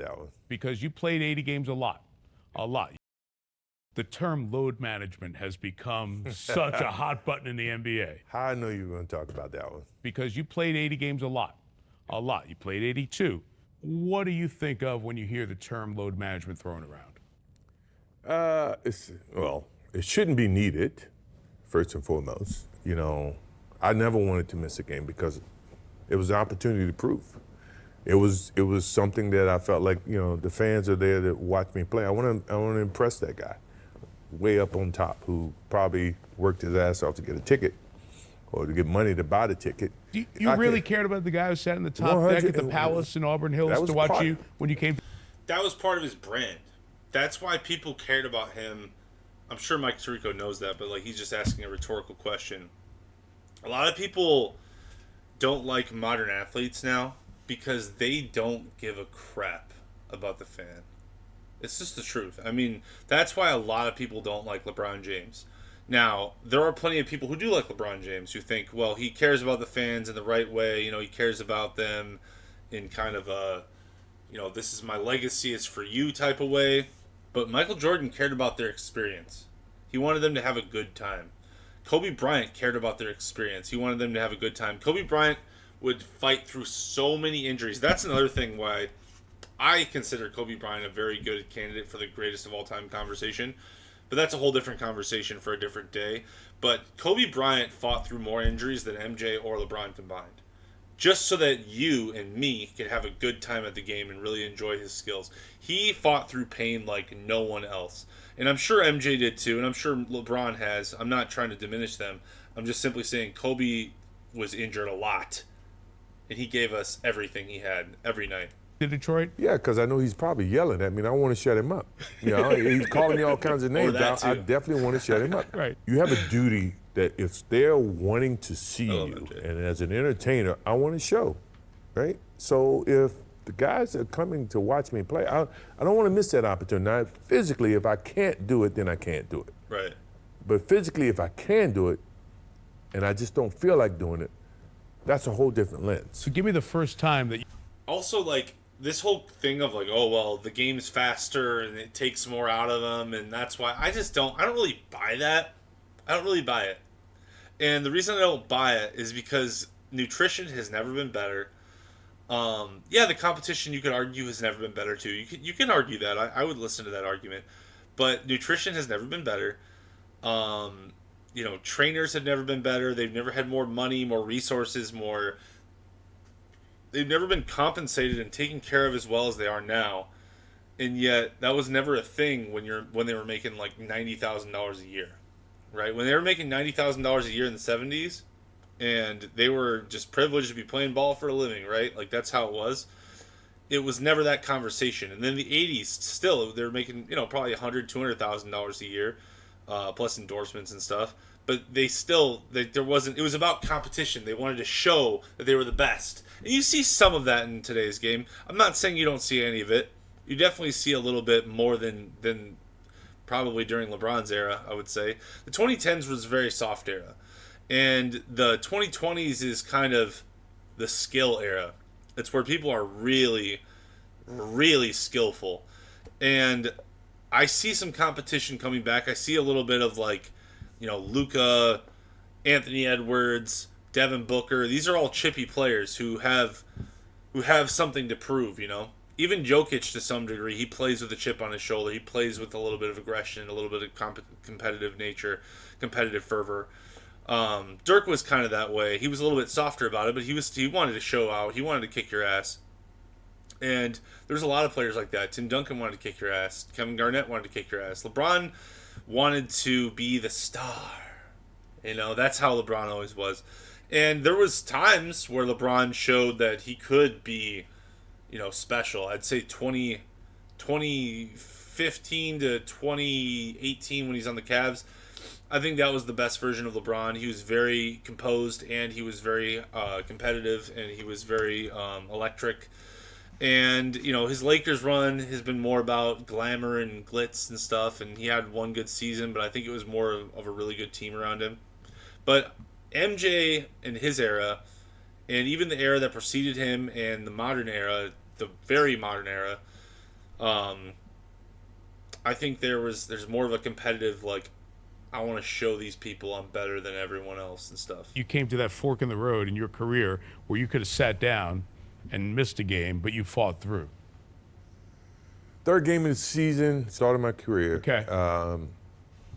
That one. Because you played 80 games a lot. A lot. The term load management has become such a hot button in the NBA. How I know you were going to talk about that one? Because you played 80 games a lot. A lot. You played 82. What do you think of when you hear the term load management thrown around? It shouldn't be needed, first and foremost. You know, I never wanted to miss a game because it was an opportunity to prove. It was something that I felt like, you know, the fans are there to watch me play. I want to impress that guy way up on top who probably worked his ass off to get a ticket or to get money to buy the ticket. You really cared about the guy who sat in the top deck at the Palace in Auburn Hills to watch you when you came? That was part of his brand. That's why people cared about him. I'm sure Mike Tirico knows that, but like he's just asking a rhetorical question. A lot of people don't like modern athletes now because they don't give a crap about the fan. It's just the truth. I mean, that's why a lot of people don't like LeBron James. Now, there are plenty of people who do like LeBron James who think, well, he cares about the fans in the right way. You know, he cares about them in kind of a, you know, this is my legacy, it's for you type of way. But Michael Jordan cared about their experience. He wanted them to have a good time. Kobe Bryant cared about their experience. He wanted them to have a good time. Kobe Bryant would fight through so many injuries. That's another thing why I consider Kobe Bryant a very good candidate for the greatest of all time conversation. But that's a whole different conversation for a different day. But Kobe Bryant fought through more injuries than MJ or LeBron combined. Just so that you and me could have a good time at the game and really enjoy his skills. He fought through pain like no one else. And I'm sure MJ did too, and I'm sure LeBron has. I'm not trying to diminish them. I'm just simply saying Kobe was injured a lot. And he gave us everything he had every night. Detroit? Yeah, because I know he's probably yelling at me, and I want to shut him up. You know, he's calling me all kinds of names. I definitely want to shut him up. Right. You have a duty that if they're wanting to see you, and as an entertainer, I want to show, right? So if the guys are coming to watch me play, I don't want to miss that opportunity. Now, physically, if I can't do it, then I can't do it. Right. But physically, if I can do it, and I just don't feel like doing it, that's a whole different lens. So give me the first time that you... Also, like, this whole thing of like, oh, well, the game's faster and it takes more out of them, and that's why I don't really buy that. I don't really buy it. And the reason I don't buy it is because nutrition has never been better. Yeah, the competition, you could argue, has never been better too. You can argue that. I would listen to that argument. But nutrition has never been better. You know, trainers have never been better. They've never had more money, more resources, more... They've never been compensated and taken care of as well as they are now. And yet, that was never a thing when they were making like $90,000 a year. Right? When they were making $90,000 a year in the 70s, and they were just privileged to be playing ball for a living, right? Like, that's how it was. It was never that conversation. And then the 80s, still, they were making, you know, probably $100,000, $200,000 a year, plus endorsements and stuff. But they still, it was about competition. They wanted to show that they were the best. And you see some of that in today's game. I'm not saying you don't see any of it. You definitely see a little bit more than probably during LeBron's era, I would say. The 2010s was a very soft era. And the 2020s is kind of the skill era. It's where people are really, really skillful. And I see some competition coming back. I see a little bit of like, you know, Luka, Anthony Edwards, Devin Booker. These are all chippy players who have something to prove, you know. Even Jokic, to some degree, he plays with a chip on his shoulder. He plays with a little bit of aggression, a little bit of competitive nature, competitive fervor. Dirk was kind of that way. He was a little bit softer about it, but he wanted to show out. He wanted to kick your ass. And there's a lot of players like that. Tim Duncan wanted to kick your ass. Kevin Garnett wanted to kick your ass. LeBron wanted to be the star. You know, that's how LeBron always was. And there was times where LeBron showed that he could be, you know, special. I'd say 2015 to 2018 when he's on the Cavs, I think that was the best version of LeBron. He was very composed, and he was very competitive, and he was very electric. And, you know, his Lakers run has been more about glamour and glitz and stuff, and he had one good season, but I think it was more of a really good team around him. But MJ in his era, and even the era that preceded him and the modern era, the very modern era, I think there's more of a competitive, like, I want to show these people I'm better than everyone else and stuff. You came to that fork in the road in your career where you could have sat down and missed a game, but you fought through. Third game of the season, started my career. Okay.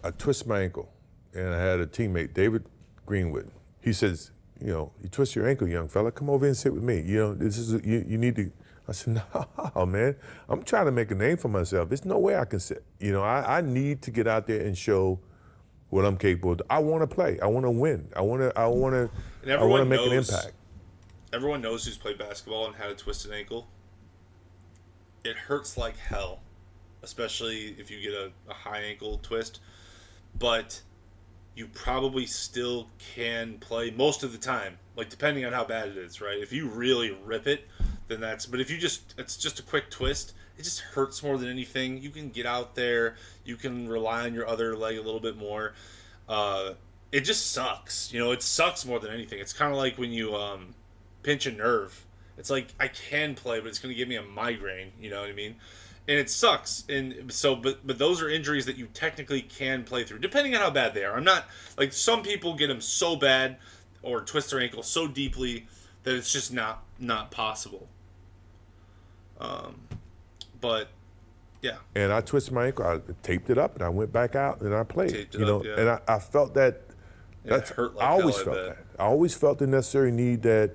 I twisted my ankle, and I had a teammate, David Greenwood. He says, you twist your ankle, young fella. Come over and sit with me. This is you need to. I said, no, man. I'm trying to make a name for myself. There's no way I can sit. I need to get out there and show what I'm capable of. I want to play. I want to win. I want to make an impact. Everyone knows who's played basketball and had a twisted ankle. It hurts like hell, especially if you get a high ankle twist. But you probably still can play most of the time, like depending on how bad it is, right? If you really rip it, then but if it's just a quick twist, it just hurts more than anything. You can get out there, you can rely on your other leg a little bit more. It just sucks, it sucks more than anything. It's kind of like when you pinch a nerve. It's like, I can play, but it's going to give me a migraine, you know what I mean? And it sucks. And so, but those are injuries that you technically can play through, depending on how bad they are. I'm not, like, some people get them so bad or twist their ankle so deeply that it's just not possible. But, yeah. And I twisted my ankle, I taped it up, and I went back out, and I played. Taped it up, yeah. And I felt that, It hurt like I always hell, felt bet. that. I always felt the necessary need that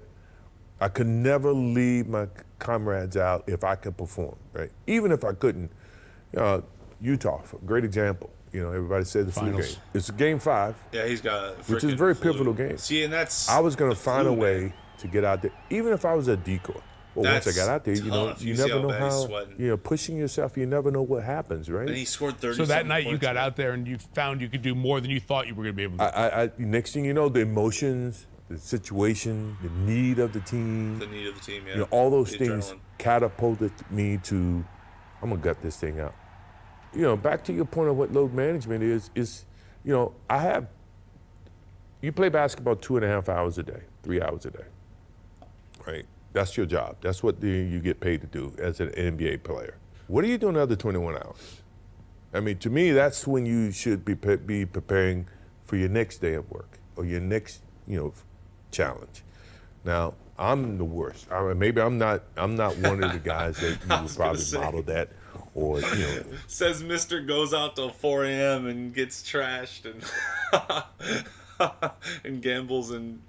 I could never leave my comrades out if I could perform, right? Even if I couldn't. Utah, great example. Everybody said the flu Finals. game. It's Game 5. Yeah, he's got a Which is a freaking very flu. pivotal game. See, and that's I was going to the find a flu, way man. to get out there, even if I was a decoy. Well, once I That's got out there, tough. you You see never how know bad he's how, sweating. pushing yourself, you never know what happens, right? And he scored 30. So that night you got out there and you found you could do more than you thought you were going to be able to do. Next thing you know, the emotions, the situation, the need of the team, The need of the team, yeah. all those The things adrenaline. catapulted me to, I'm gonna gut this thing out. Back to your point of what load management is, you play basketball 2.5 hours a day, 3 hours a day, right? That's your job. That's what you get paid to do as an NBA player. What are you doing the other 21 hours? I mean, to me, that's when you should be preparing for your next day of work or your next, challenge. Now, I'm the worst. Maybe I'm not one of the guys that you would probably model that, or Says Mr. goes out till 4 a.m. and gets trashed and and gambles and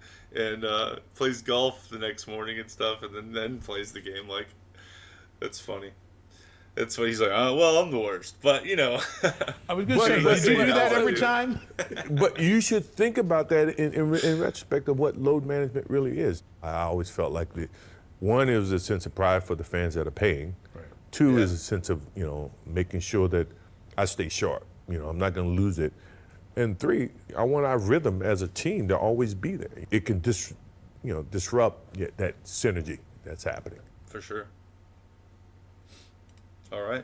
plays golf the next morning and stuff, and then plays the game. Like, that's funny. That's what he's like. Oh, well, I'm the worst, but I was going to say, but do you do that I'll every do. time? But you should think about that in retrospect of what load management really is. I always felt like one is a sense of pride for the fans that are paying. Right. Two Yeah. is a sense of making sure that I stay sharp. I'm not going to lose it. And three, I want our rhythm as a team to always be there. It can disrupt that synergy that's happening. For sure. All right,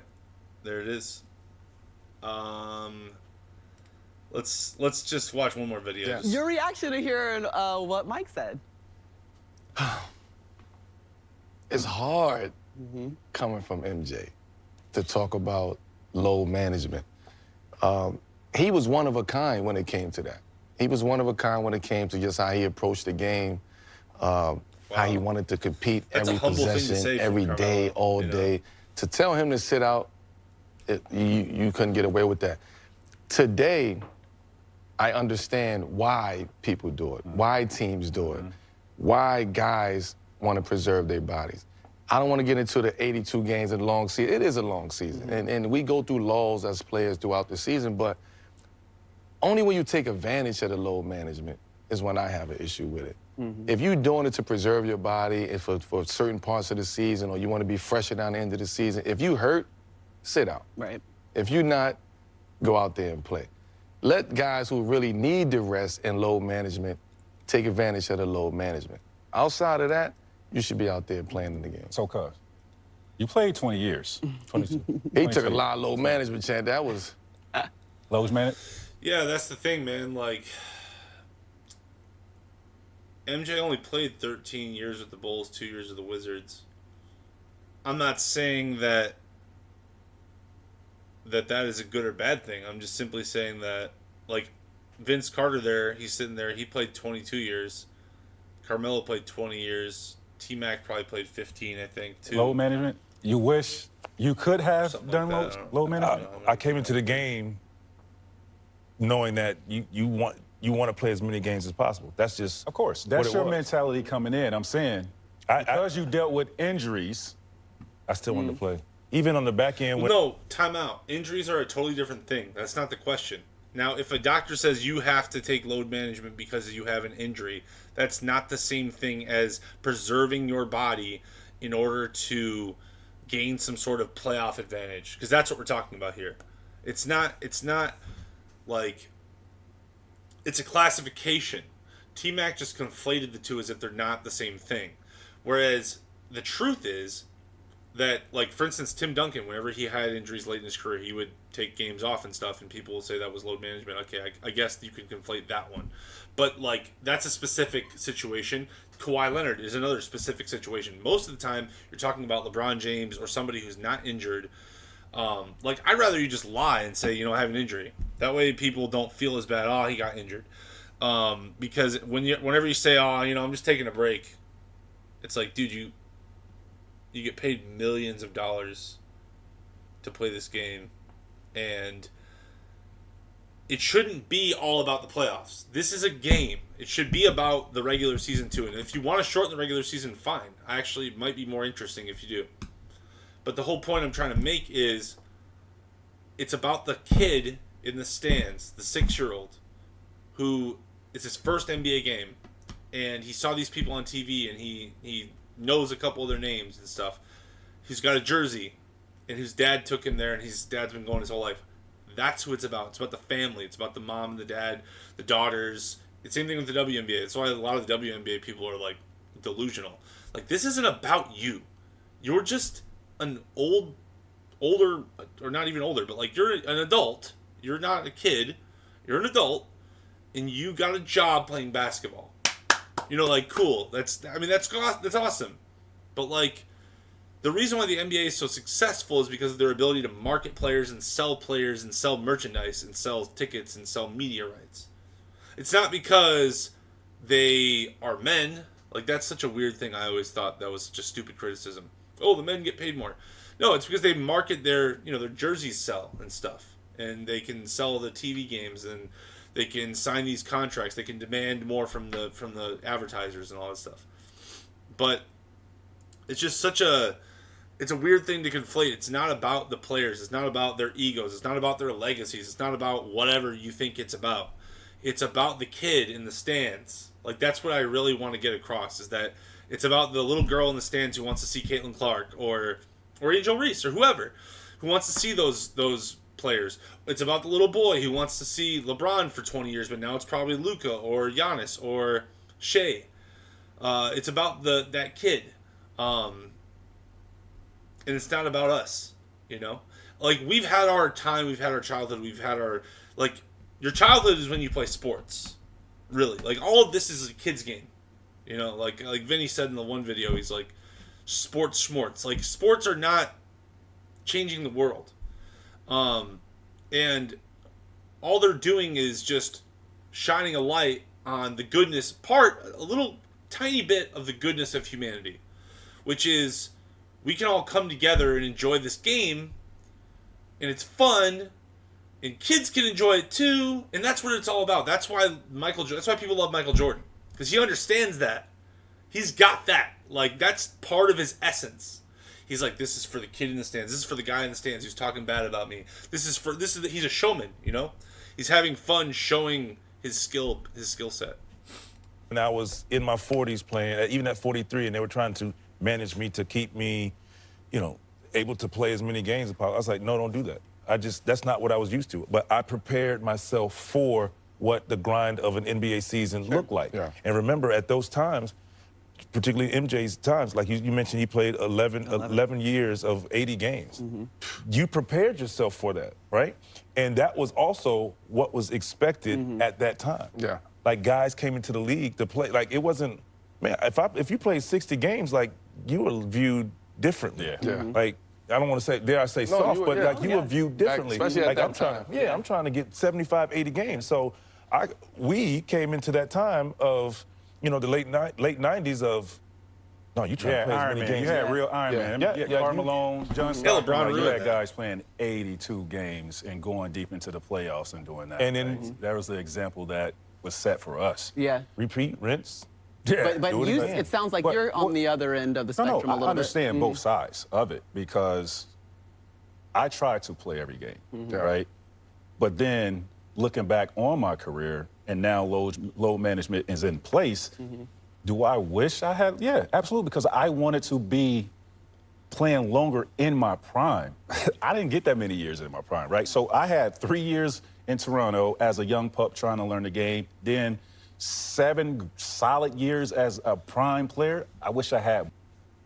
there it is. Let's just watch one more video. Yes. Just- Your reaction to hearing what Mike said. It's hard coming from MJ to talk about load management. He was one of a kind when it came to that. He was one of a kind when it came to just how he approached the game, how he wanted to compete That's a every humble thing to possession, say from every day, Carmelo, all day. To tell him to sit out, you couldn't get away with that. Today, I understand why people do it, why teams do it, why guys want to preserve their bodies. I don't want to get into the 82 games in a long season. It is a long season, and we go through lulls as players throughout the season, but only when you take advantage of the load management is when I have an issue with it. If you're doing it to preserve your body and for certain parts of the season, or you want to be fresher down the end of the season, if you hurt, sit out. Right. If you're not, go out there and play. Let guys who really need the rest and load management take advantage of the load management. Outside of that, you should be out there playing in the game. So, cuz, you played 20 years. 22. He took a 22. lot of load management, Chad. That was... Load management? Yeah, that's the thing, man. Like, MJ only played 13 years with the Bulls, 2 years with the Wizards. I'm not saying that that is a good or bad thing. I'm just simply saying that, like, Vince Carter there, he's sitting there, he played 22 years. Carmelo played 20 years. T-Mac probably played 15, I think, too. Load management. You wish you could have Something done like that. load management. I came into the game knowing that you want to play as many games as possible. That's just Of course, that's what it your was. mentality coming in. I'm saying because you dealt with injuries. I still wanted to play, even on the back end. When, No, time out. Injuries are a totally different thing. That's not the question. Now, if a doctor says you have to take load management because you have an injury, that's not the same thing as preserving your body in order to gain some sort of playoff advantage. Because that's what we're talking about here. It's not like it's a classification. T-Mac just conflated the two as if they're not the same thing. Whereas the truth is that, like, for instance, Tim Duncan, whenever he had injuries late in his career, he would take games off and stuff, and people will say that was load management. Okay, I guess you can conflate that one. But, like, that's a specific situation. Kawhi Leonard is another specific situation. Most of the time, you're talking about LeBron James or somebody who's not injured. Like, I'd rather you just lie and say, I have an injury. That way people don't feel as bad, he got injured. Because whenever you say, I'm just taking a break, it's like, dude, you get paid millions of dollars to play this game, and it shouldn't be all about the playoffs. This is a game. It should be about the regular season too. And if you want to shorten the regular season, fine. Actually, it might be more interesting if you do. But the whole point I'm trying to make is it's about the kid in the stands, the 6-year-old, who it's his first NBA game, and he saw these people on TV, and he knows a couple of their names and stuff. He's got a jersey, and his dad took him there, and his dad's been going his whole life. That's who it's about. It's about the family. It's about the mom and the dad, the daughters. It's the same thing with the WNBA. That's why a lot of the WNBA people are, like, delusional. Like, this isn't about you. You're just an older, or not even older, but, like, you're an adult. You're not a kid. You're an adult, and you got a job playing basketball. Like, cool. That's awesome. But, like, the reason why the NBA is so successful is because of their ability to market players and sell merchandise and sell tickets and sell media rights. It's not because they are men. Like, that's such a weird thing. I always thought that was just stupid criticism. Oh, the men get paid more. No, it's because they market their jerseys sell and stuff. And they can sell the TV games, and they can sign these contracts. They can demand more from the advertisers and all that stuff. But it's just it's a weird thing to conflate. It's not about the players. It's not about their egos. It's not about their legacies. It's not about whatever you think it's about. It's about the kid in the stands. Like, that's what I really want to get across, is that it's about the little girl in the stands who wants to see Caitlin Clark or Angel Reese or whoever who wants to see those players. It's about the little boy who wants to see LeBron for 20 years, but now it's probably Luka or Giannis or Shea. It's about that kid. And it's not about us, Like, we've had our time, we've had our childhood, we've had our, like, your childhood is when you play sports, really. Like, all of this is a kid's game, Like Vinny said in the one video, he's like, sports schmorts. Like, sports are not changing the world. And all they're doing is just shining a light on the goodness a little tiny bit of the goodness of humanity, which is, we can all come together and enjoy this game, and it's fun, and kids can enjoy it too, and that's what it's all about. That's why people love Michael Jordan, because he understands that. He's got that. Like, that's part of his essence. He's like, this is for the kid in the stands. This is for the guy in the stands who's talking bad about me. He's a showman, He's having fun showing his skill set. when I was in my 40s playing, even at 43, and they were trying to manage me to keep me, able to play as many games as possible. I was like, no, don't do that. That's not what I was used to. But I prepared myself for what the grind of an NBA season looked like. Yeah. And remember, at those times, particularly MJ's times, like you mentioned, he played 11 years of 80 games. Mm-hmm. You prepared yourself for that, right? And that was also what was expected at that time. Yeah. Like, guys came into the league to play. Like, it wasn't, man, if you played 60 games, like, you were viewed differently. Yeah. Yeah. Like, I don't want to say, dare I say soft, but like you were viewed differently. especially at like that I'm trying, time. I'm trying to get 75, 80 games. So we came into that time of, the late 90s of, no, you trying to play as Iron many Man. games. You had real Iron Man. Yeah, Karl you- Malone, John Yeah, Stockton. LeBron You ruined had that. guys playing 82 games and going deep into the playoffs and doing that. And then- right? That was the example that was set for us. Yeah. Repeat, rinse. But do it you, again. it sounds like But- you're on the other end of the No, spectrum a I little understand bit. both sides of it because I try to play every game, right? But then looking back on my career and now load management is in place, do I wish I had? Yeah, absolutely, because I wanted to be playing longer in my prime. I didn't get that many years in my prime, right? So I had 3 years in Toronto as a young pup trying to learn the game, then 7 solid years as a prime player. I wish I had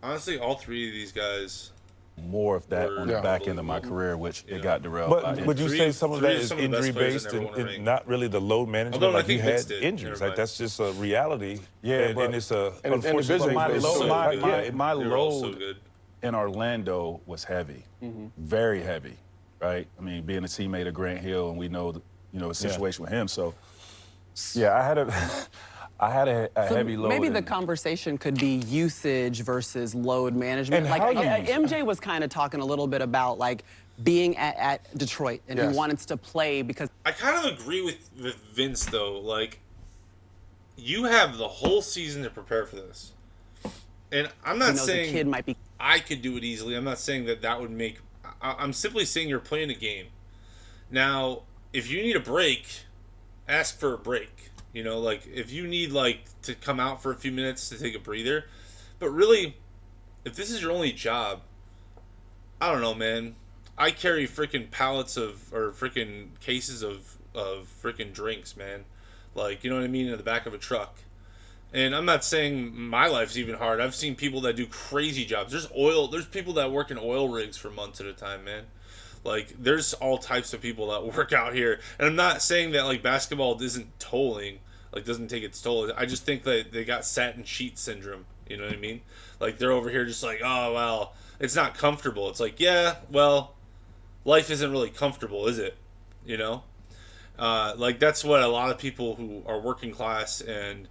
Honestly, all three of these guys. more of that on the Yeah. back end of my career, which it got derailed by But would you Three- say some of three that of is some of the best injury players based I never and, wanna and rank. not really the load management? Although I Like you think Vince had did. injuries, Never like that's just a reality. Yeah, and, but- it's a and unfortunate. individually my based. load, So my, good. my They were all so load good. in Orlando was heavy, very heavy, right? I mean, being a teammate of Grant Hill, and we know, the situation with him. So, yeah, I had a, I had a So heavy load. maybe the in- conversation could be usage versus load management. And Like how you use it. MJ was kind of talking a little bit about like being at Detroit and Yes. he wanted to play because I kind of agree with Vince though. Like, you have the whole season to prepare for this, and I'm he not knows saying a kid might be. I could do it easily. I'm not saying that would make. I'm simply saying you're playing a game. Now, if you need a break, ask for a break. Like if you need to come out for a few minutes to take a breather, but really, if this is your only job, I don't know, man. I carry freaking pallets or freaking cases of freaking drinks, man. Like, you know what I mean, in the back of a truck. And I'm not saying my life's even hard. I've seen people that do crazy jobs. There's people that work in oil rigs for months at a time, man. Like, there's all types of people that work out here. And I'm not saying that, like, basketball isn't tolling, like, doesn't take its toll. I just think that they got satin sheet syndrome. You know what I mean? Like, they're over here just like, oh, well, it's not comfortable. It's like, yeah, well, life isn't really comfortable, is it? Like, that's what a lot of people who are working class and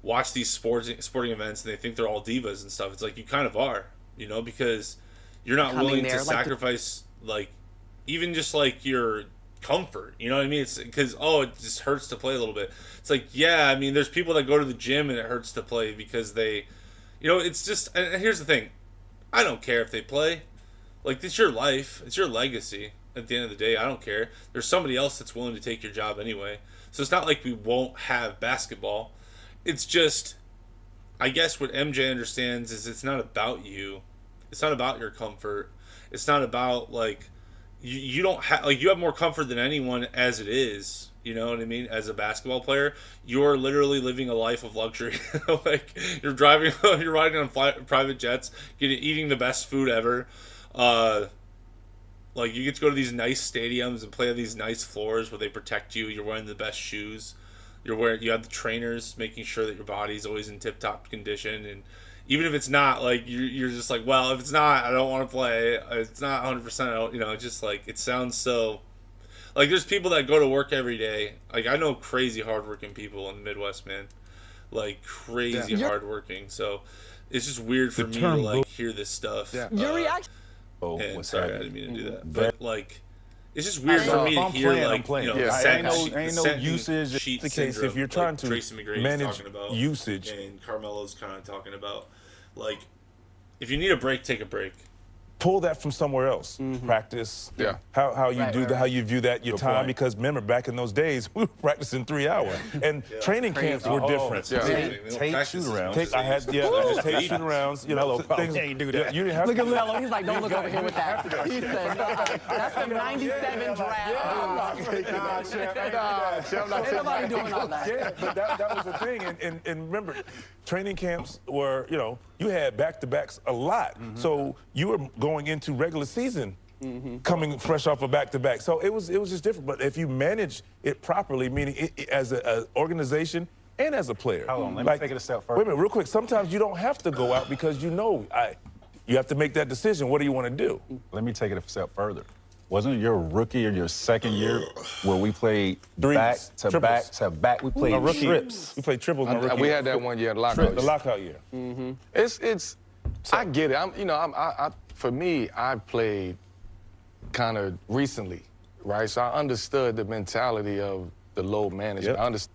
watch these sporting events and they think they're all divas and stuff. It's like, you kind of are, because you're not Coming willing there, to like sacrifice, like, even just, like, your comfort. You know what I mean? It's because, it just hurts to play a little bit. It's like, yeah, I mean, there's people that go to the gym and it hurts to play because they, it's just, and here's the thing. I don't care if they play. Like, it's your life. It's your legacy. At the end of the day, I don't care. There's somebody else that's willing to take your job anyway. So it's not like we won't have basketball. It's just, I guess what MJ understands is it's not about you. It's not about your comfort. It's not about, like, you don't have, like, you have more comfort than anyone as it is. You know what I mean? As a basketball player, you're literally living a life of luxury. Like, you're riding on private jets, eating the best food ever. Like, you get to go to these nice stadiums and play on these nice floors where they protect you. You're wearing the best shoes. You have the trainers making sure that your body's always in tip-top condition. And even if it's not, like, you're just like, well, if it's not, I don't want to play. It's not 100%. It's just like, it sounds so. Like, there's people that go to work every day. Like, I know crazy hardworking people in the Midwest, man. Like, crazy hardworking. So it's just weird for me to, like, hear this stuff. Yeah. Your reaction. And was sorry, I heavy. didn't mean to do that. But, like, it's just weird So for me if to I'm hear, playing, I'm like, playing. Yeah. satin Ain't no satin usage. sheet The case, syndrome, if you're trying like to Tracy McGrady's manage talking about, usage. and Carmelo's kind of talking about, like, if you need a break, take a break. Pull that from somewhere else. Practice. Yeah. How you Right, do right, that, how right. you view that, your Good time. point. Because remember, back in those days, we were practicing 3 hours, and training camps were different. Yeah. They don't Tape practice as shoot-arounds. much as I they had used to. I had tape Baby. shoot arounds. Hello, things. can't do that. You didn't have Look to. at Melo. He's like, don't look over here with that. He said, that's the 97 draft. Ain't nobody doing all that. Yeah, but that was the thing. And remember, training camps were, you had back-to-backs a lot. So you were going into regular season coming fresh off a back-to-back. So it was just different. But if you manage it properly, meaning as an organization and as a player. Hold on, let me take it a step further. Wait a minute, real quick. Sometimes you don't have to go out because you have to make that decision. What do you want to do? Let me take it a step further. Wasn't it your rookie or your second year where we played back to triples. back to back? We played My rookie, trips. we played triples. My rookie. We had that one year, lockout. The lockout year. I get it. For me, I played kind of recently, right? So I understood the mentality of the load management. Yep. I understood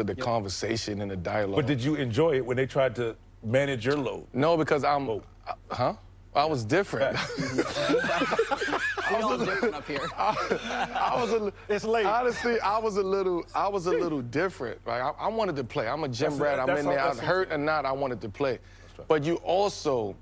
the conversation and the dialogue. But did you enjoy it when they tried to manage your load? No, because I was different. We're all different up here. It's late. Honestly, I was a little different. Right? I wanted to play. I'm a gym rat. I'm in there. I'm hurt or not, I wanted to play. But you also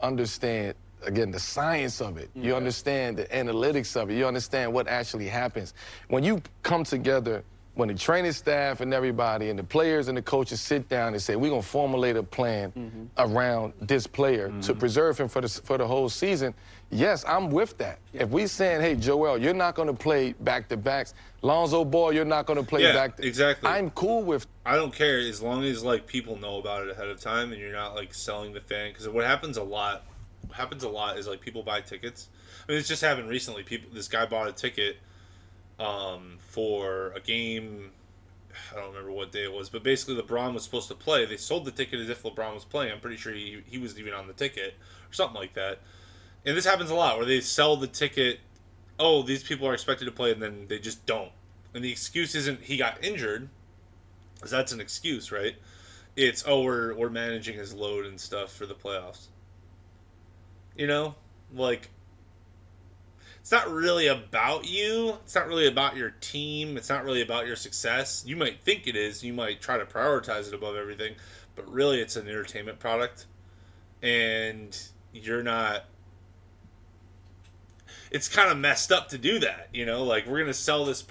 understand, again, the science of it. You understand the analytics of it. You understand what actually happens. When you come together, when the training staff and everybody and the players and the coaches sit down and say, we're going to formulate a plan around this player to preserve him for the whole season, yes, I'm with that. If we saying, hey, Joel, you're not going to play back-to-backs, Lonzo Ball, you're not going to play back-to-backs. Exactly. I'm cool with I don't care as long as like people know about it ahead of time and you're not like selling the fan, because what happens a lot is like people buy tickets. I mean, it's just happened recently. This guy bought a ticket for a game. I don't remember what day it was, but basically LeBron was supposed to play. They sold the ticket as if LeBron was playing. I'm pretty sure he was even on the ticket or something like that. And this happens a lot where they sell the ticket. Oh, these people are expected to play, and then they just don't. And the excuse isn't he got injured, because that's an excuse, right? It's, oh, we're managing his load and stuff for the playoffs. You know, like, it's not really about you. It's not really about your team. It's not really about your success. You might think it is. You might try to prioritize it above everything, but really it's an entertainment product, and you're not. It's kind of messed up to do that, you know. Like, we're gonna sell this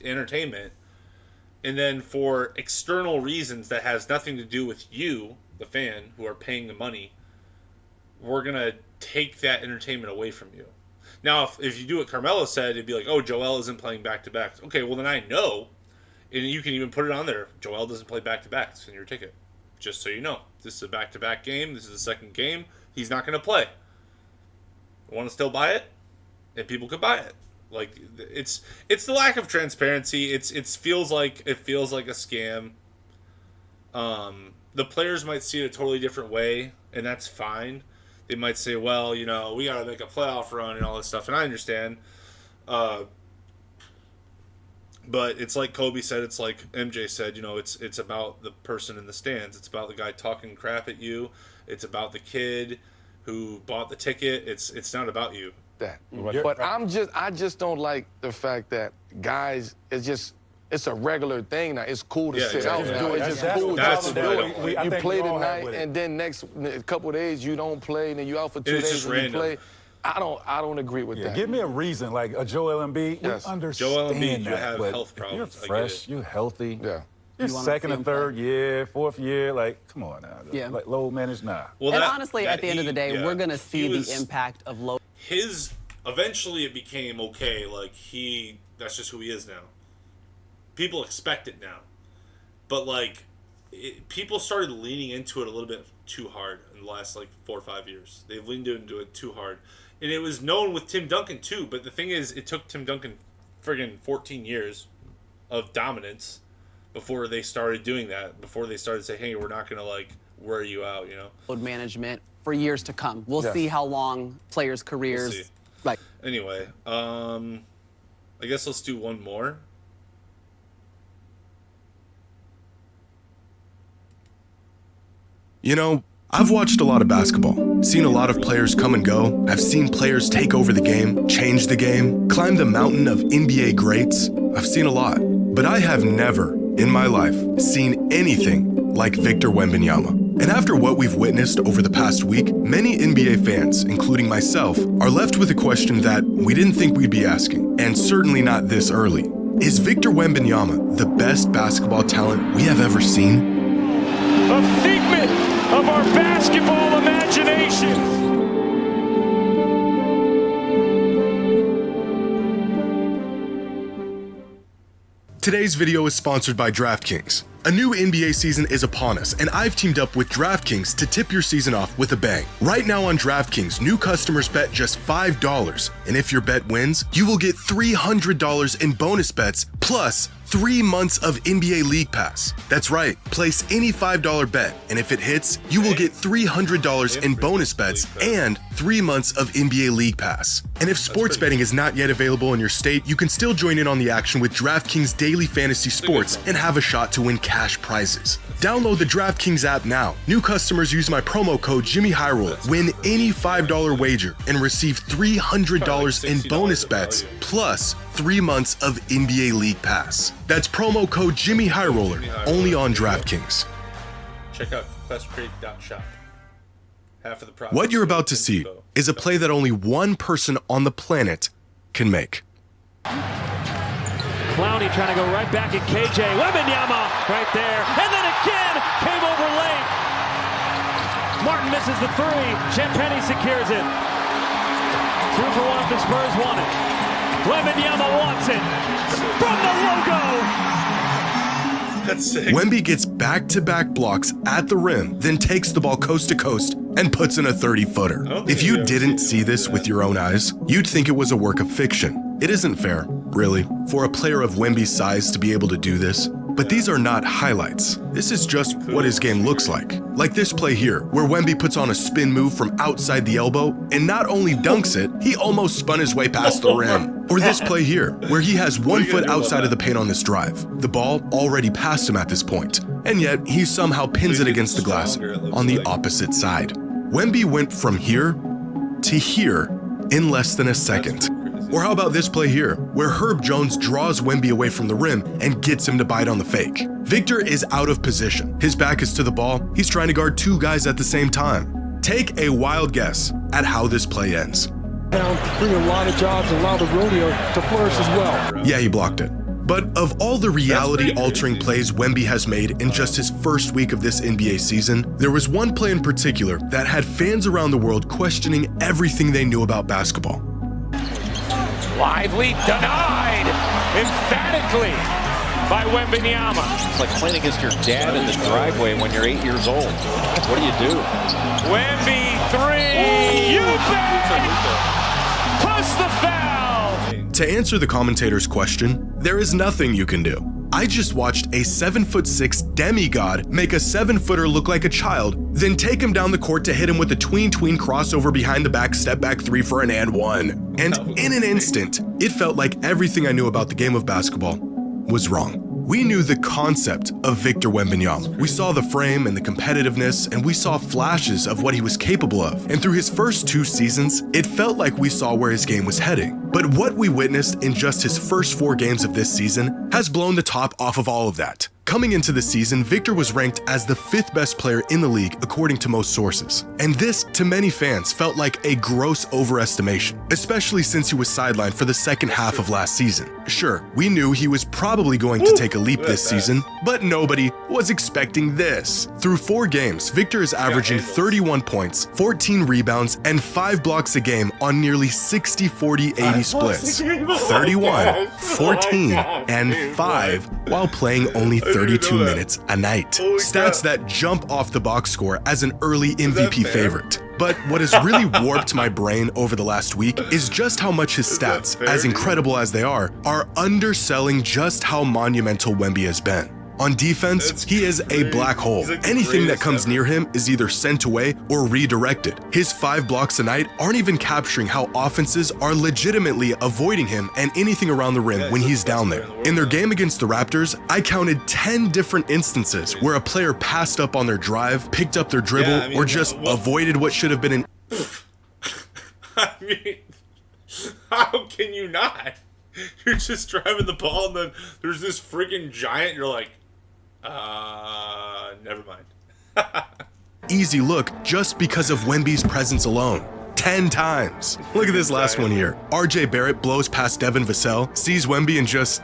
entertainment, and then for external reasons that has nothing to do with you, the fan, who are paying the money, we're gonna take that entertainment away from you. Now, if you do what Carmelo said, it'd be like, oh, Joel isn't playing back-to-backs. Okay, well, then I know, and you can even put it on there, Joel doesn't play back-to-backs in your ticket. Just so you know. This is a back-to-back game. This is the second game. He's not going to play. Want to still buy it? And people could buy it. Like, it's the lack of transparency. It feels like a scam. The players might see it a totally different way, and that's fine. They might say, well, you know, we got to make a playoff run and all this stuff, and I understand. But it's like Kobe said, it's like MJ said, you know, it's about the person in the stands. It's about the guy talking crap at you. It's about the kid who bought the ticket. It's not about you. that. But I just don't like the fact that guys, it's a regular thing now. It's cool to sit out and do it. It's just cool just to do it. You play tonight, and then next couple of days you don't play, and then you out for 2 days and you play. I don't agree with that. Give me a reason, like a Joel Embiid. Yes. We understand Joel Embiid, that, you have but health problems. You're fresh, you're healthy. Yeah. You're You wanna second see and him third play. year, fourth year. Like, come on now. Yeah. Like, low managed, nah. Well, And honestly, at the end of the day, yeah, we're going to see he was- the impact of low. Eventually it became okay. Like, that's just who he is now. People expect it now. But, like, people started leaning into it a little bit too hard in the last, 4 or 5 years. They've leaned into it too hard. And it was known with Tim Duncan, too. But the thing is, it took Tim Duncan friggin' 14 years of dominance before they started doing that. Before they started saying, hey, we're not going to, wear you out, you know? Load management for years to come. We'll Yes. see how long players' careers. see. Like, Anyway, I guess let's do one more. You know, I've watched a lot of basketball, seen a lot of players come and go. I've seen players take over the game, change the game, climb the mountain of NBA greats. I've seen a lot, but I have never, in my life, seen anything like Victor Wembanyama. And after what we've witnessed over the past week, many NBA fans, including myself, are left with a question that we didn't think we'd be asking, and certainly not this early. Is Victor Wembanyama the best basketball talent we have ever seen? A figment of our basketball imagination. Today's video is sponsored by DraftKings. A new NBA season is upon us, and I've teamed up with DraftKings to tip your season off with a bang. Right now on DraftKings, new customers bet just $5, and if your bet wins, you will get $300 in bonus bets, plus 3 months of NBA League Pass. That's right, place any $5 bet, and if it hits, you will get $300 in bonus bets and 3 months of NBA League Pass. And if sports betting is not yet available in your state, you can still join in on the action with DraftKings Daily Fantasy Sports and have a shot to win cash prizes. Download the DraftKings app now. New customers use my promo code Jimmy Highroller, win any $5 wager, and receive $300 in bonus bets, plus 3 months of NBA League Pass. That's promo code Jimmy Highroller, only on DraftKings. Check out questcreate.shop. Half of the profit. What you're about to see is a play that only one person on the planet can make. Clowney trying to go right back at KJ. Wembanyama right there. And then again, came over late. Martin misses the three. Champagny secures it. 2 for 1 if the Spurs want it. Wembanyama wants it. From the logo. That's sick. Wemby gets back-to-back blocks at the rim, then takes the ball coast to coast and puts in a 30-footer. If you didn't see this with your own eyes, you'd think it was a work of fiction. It isn't fair, really, for a player of Wemby's size to be able to do this. But these are not highlights. This is just what his game looks like. Like this play here, where Wemby puts on a spin move from outside the elbow and not only dunks it, he almost spun his way past the rim. Or this play here, where he has 1 foot outside of the paint on this drive. The ball already passed him at this point, and yet he somehow pins it against the glass on the opposite side. Wemby went from here to here in less than a second. Or how about this play here, where Herb Jones draws Wemby away from the rim and gets him to bite on the fake. Victor is out of position. His back is to the ball. He's trying to guard 2 guys at the same time. Take a wild guess at how this play ends. Bring a lot of jobs and allow the rodeo to flourish as well. Yeah, he blocked it. But of all the reality-altering plays Wemby has made in just his first week of this NBA season, there was one play in particular that had fans around the world questioning everything they knew about basketball. Lively denied emphatically by Wembanyama. It's like playing against your dad in the driveway when you're 8 years old. What do you do? Wemby 3. You bet. Plus the foul. To answer the commentator's question, there is nothing you can do. I just watched a 7'6" demigod make a 7-footer look like a child, then take him down the court to hit him with a tween crossover behind the back step back 3 for an and 1. And in an instant, it felt like everything I knew about the game of basketball was wrong. We knew the concept of Victor Wembanyama. We saw the frame and the competitiveness, and we saw flashes of what he was capable of. And through his first 2 seasons, it felt like we saw where his game was heading. But what we witnessed in just his first 4 games of this season has blown the top off of all of that. Coming into the season, Victor was ranked as the 5th best player in the league according to most sources. And this, to many fans, felt like a gross overestimation, especially since he was sidelined for the second half of last season. Sure, we knew he was probably going to take a leap this season, but nobody was expecting this. Through 4 games, Victor is averaging 31 points, 14 rebounds, and 5 blocks a game on nearly 60-40-80 splits. 31, 14, and 5 while playing only 32 minutes a night. Stats that jump off the box score as an early MVP favorite. But what has really warped my brain over the last week is just how much his stats, as incredible as they are underselling just how monumental Wemby has been. On defense, he is a black hole. Anything that comes near him is either sent away or redirected. His 5 blocks a night aren't even capturing how offenses are legitimately avoiding him and anything around the rim when he's down there. In their game against the Raptors, I counted 10 different instances where a player passed up on their drive, picked up their dribble, or just avoided what should have been an... I mean, how can you not? You're just driving the ball and then there's this freaking giant, you're like, never mind. easy look just because of Wemby's presence alone. 10 times. Look at this last one here. RJ Barrett blows past Devin Vassell, sees Wemby and just,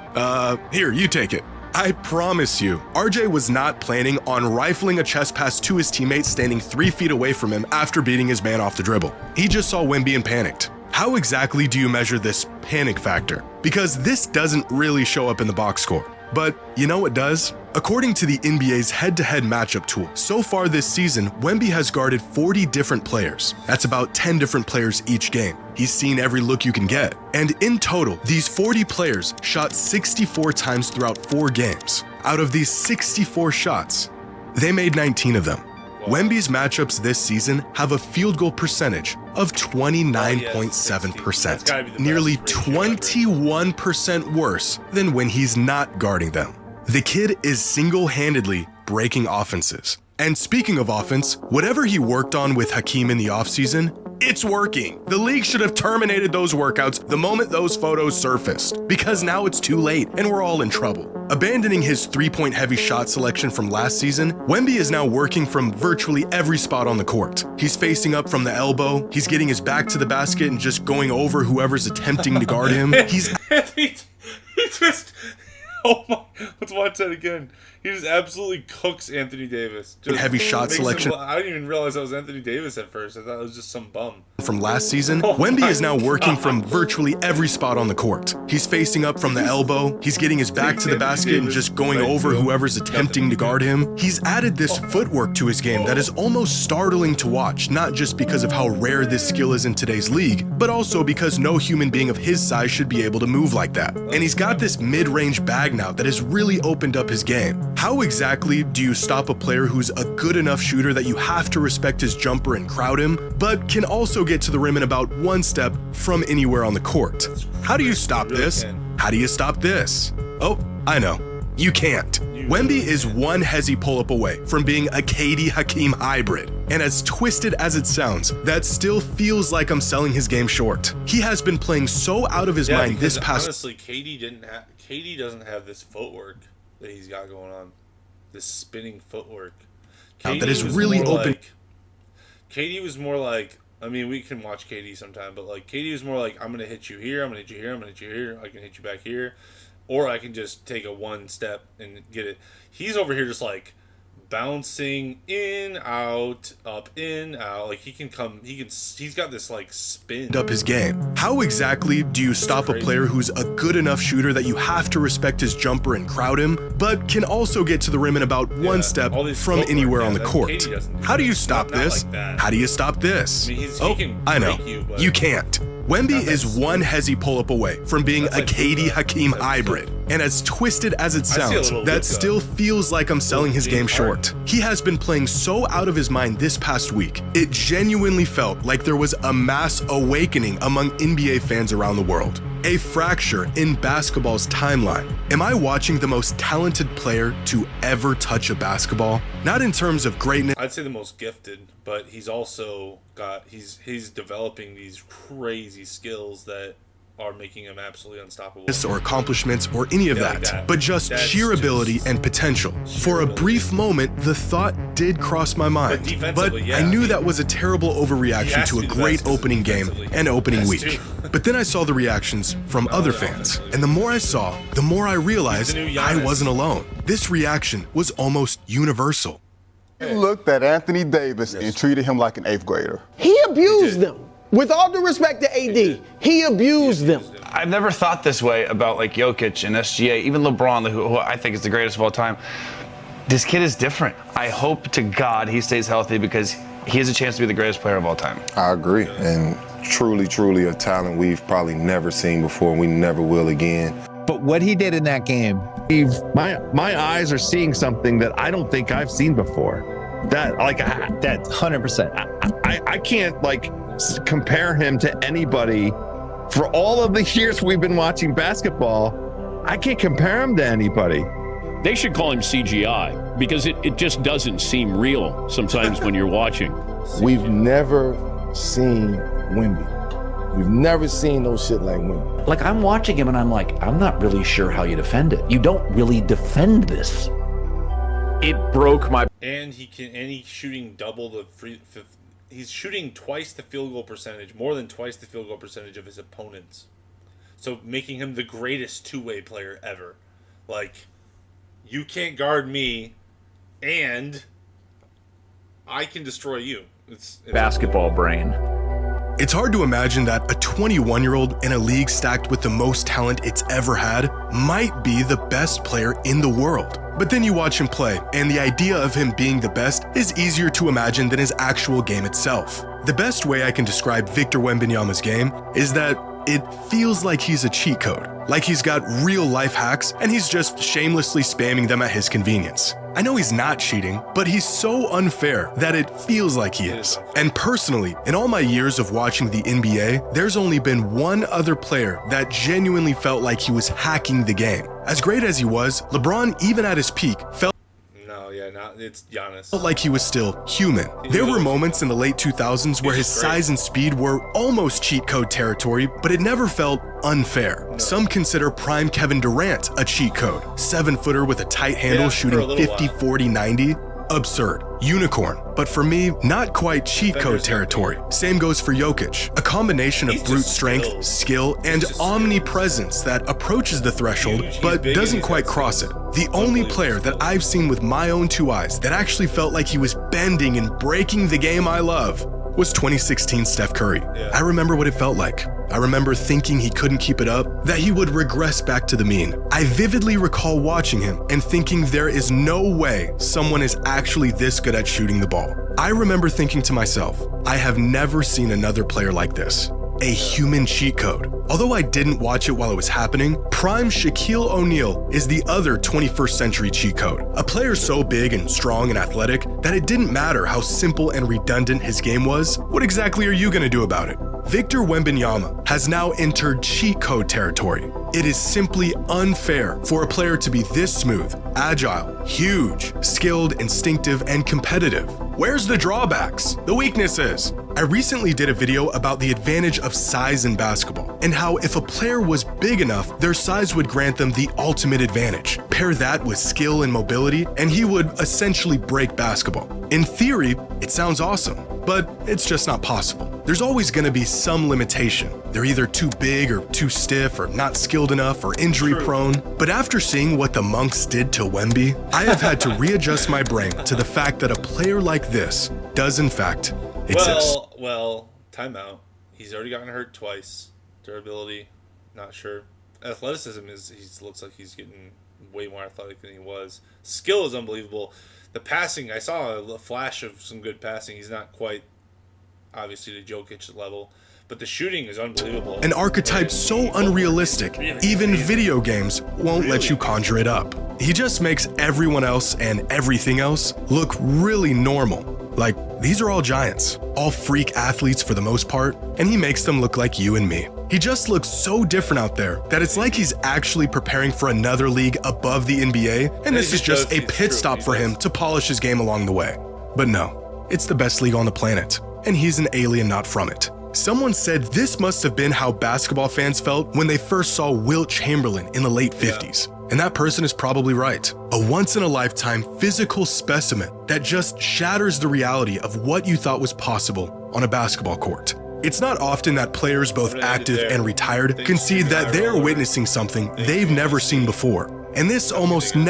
here, you take it. I promise you, RJ was not planning on rifling a chest pass to his teammate standing 3 feet away from him after beating his man off the dribble. He just saw Wemby and panicked. How exactly do you measure this panic factor? Because this doesn't really show up in the box score. But you know what does? According to the NBA's head-to-head matchup tool, so far this season, Wemby has guarded 40 different players. That's about 10 different players each game. He's seen every look you can get. And in total, these 40 players shot 64 times throughout 4 games. Out of these 64 shots, they made 19 of them. Wemby's matchups this season have a field goal percentage of 29.7%, nearly 21% worse than when he's not guarding them. The kid is single-handedly breaking offenses. And speaking of offense, whatever he worked on with Hakeem in the offseason, it's working. The league should have terminated those workouts the moment those photos surfaced, because now it's too late and we're all in trouble. Abandoning his three-point heavy shot selection from last season, Wemby is now working from virtually every spot on the court. He's facing up from the elbow, he's getting his back to the basket and just going over whoever's attempting to guard him. He just, oh my, let's watch that again. He just absolutely cooks Anthony Davis. Just heavy shot selection. I didn't even realize that was Anthony Davis at first. I thought it was just some bum. From last season, Wemby is now working from virtually every spot on the court. He's facing up from the elbow, he's getting his back to the basket and just going over whoever's attempting to guard him. He's added this footwork to his game that is almost startling to watch, not just because of how rare this skill is in today's league, but also because no human being of his size should be able to move like that. And he's got this mid-range bag now that has really opened up his game. How exactly do you stop a player who's a good enough shooter that you have to respect his jumper and crowd him, but can also get to the rim in about one step from anywhere on the court? How do you stop this? How do you stop this? Oh, I know. You can't. Wemby is one hezzy pull-up away from being a KD Hakeem hybrid. And as twisted as it sounds, that still feels like I'm selling his game short. He has been playing so out of his mind this past... Honestly, KD doesn't have this footwork that he's got going on. This spinning footwork. That is really open. KD was more like, I mean, we can watch KD sometime, but like KD was more like, I'm going to hit you here, I'm going to hit you here, I'm going to hit you here, I can hit you back here, or I can just take a one step and get it. He's over here just like bouncing in, out, up, in, out. Like he's got this like spin up his game. How exactly do you stop a player who's a good enough shooter that you have to respect his jumper and crowd him, but can also get to the rim in about one step from anywhere on the court? How do you stop this? How do you stop this? Oh, I know. You can't. Wemby is one hezzy pull-up away from being a KD Hakeem hybrid. And as twisted as it sounds, that still feels like I'm selling his game short. He has been playing so out of his mind this past week, it genuinely felt like there was a mass awakening among NBA fans around the world. A fracture in basketball's timeline. Am I watching the most talented player to ever touch a basketball? Not in terms of greatness. I'd say the most gifted, but he's also got, he's developing these crazy skills that are making him absolutely unstoppable. Or accomplishments or any of that, but just sheer ability and potential. For a brief moment, the thought did cross my mind, but I knew that was a terrible overreaction to a great opening game and opening week. But then I saw the reactions from other fans, and the more I saw, the more I realized I wasn't alone. This reaction was almost universal. He looked at Anthony Davis and treated him like an 8th grader. He abused them. With all due respect to AD, he abused them. I've never thought this way about like Jokic and SGA, even LeBron, who I think is the greatest of all time. This kid is different. I hope to God he stays healthy because he has a chance to be the greatest player of all time. I agree, and truly a talent we've probably never seen before, and we never will again. But what he did in that game, my eyes are seeing something that I don't think I've seen before. That 100%. I can't compare him to anybody. For all of the years we've been watching basketball, I can't compare him to anybody. They should call him CGI because it just doesn't seem real sometimes when you're watching. We've never seen Wemby. We've never seen no shit like Wemby. Like, I'm watching him and I'm like, I'm not really sure how you defend it. You don't really defend this. It broke my... And he's shooting double the he's shooting twice the field goal percentage, more than twice the field goal percentage of his opponents. So making him the greatest two-way player ever. Like, you can't guard me, and I can destroy you. It's basketball brain. It's hard to imagine that a 21-year-old in a league stacked with the most talent it's ever had might be the best player in the world. But then you watch him play, and the idea of him being the best is easier to imagine than his actual game itself. The best way I can describe Victor Wembanyama's game is that it feels like he's a cheat code, like he's got real life hacks and he's just shamelessly spamming them at his convenience. I know he's not cheating, but he's so unfair that it feels like he is. And personally, in all my years of watching the NBA, there's only been one other player that genuinely felt like he was hacking the game. As great as he was, LeBron, even at his peak, felt it's Giannis. Like he was still human. There were moments in the late 2000s where his size and speed were almost cheat code territory, but it never felt unfair. Some consider prime Kevin Durant a cheat code. 7-footer with a tight handle shooting 50, 40, 90. Absurd. Unicorn. But for me, not quite cheat code territory. Same goes for Jokic. A combination of brute strength, skill, and omnipresence that approaches the threshold, but doesn't quite cross it. The only player that I've seen with my own 2 eyes that actually felt like he was bending and breaking the game I love was 2016 Steph Curry. I remember what it felt like. I remember thinking he couldn't keep it up, that he would regress back to the mean. I vividly recall watching him and thinking there is no way someone is actually this good at shooting the ball. I remember thinking to myself, I have never seen another player like this. A human cheat code. Although I didn't watch it while it was happening, prime Shaquille O'Neal is the other 21st century cheat code. A player so big and strong and athletic that it didn't matter how simple and redundant his game was. What exactly are you gonna do about it? Victor Wembanyama has now entered cheat code territory. It is simply unfair for a player to be this smooth, agile, huge, skilled, instinctive, and competitive. Where's the drawbacks? The weaknesses? I recently did a video about the advantage of size in basketball and how if a player was big enough, their size would grant them the ultimate advantage. Pair that with skill and mobility, and he would essentially break basketball. In theory, it sounds awesome, but it's just not possible. There's always going to be some limitation. They're either too big or too stiff or not skilled enough or injury prone. But after seeing what the Monks did to Wemby, I have had to readjust my brain to the fact that a player like this does in fact exist. Well, timeout. He's already gotten hurt twice. Durability, not sure. Athleticism looks like he's getting way more athletic than he was. Skill is unbelievable. The passing, I saw a flash of some good passing. He's not quite, obviously, to Jokic level, but the shooting is unbelievable. An archetype so unrealistic, even video games won't let you conjure it up. He just makes everyone else and everything else look really normal. Like, these are all giants, all freak athletes for the most part, and he makes them look like you and me. He just looks so different out there that it's like he's actually preparing for another league above the NBA, and this is just a pit stop for him to polish his game along the way. But no, it's the best league on the planet, and he's an alien not from it. Someone said this must have been how basketball fans felt when they first saw Wilt Chamberlain in the late 50s. And that person is probably right. A once-in-a-lifetime physical specimen that just shatters the reality of what you thought was possible on a basketball court. It's not often that players both active and retired concede that they're witnessing something they've never seen before. And this almost never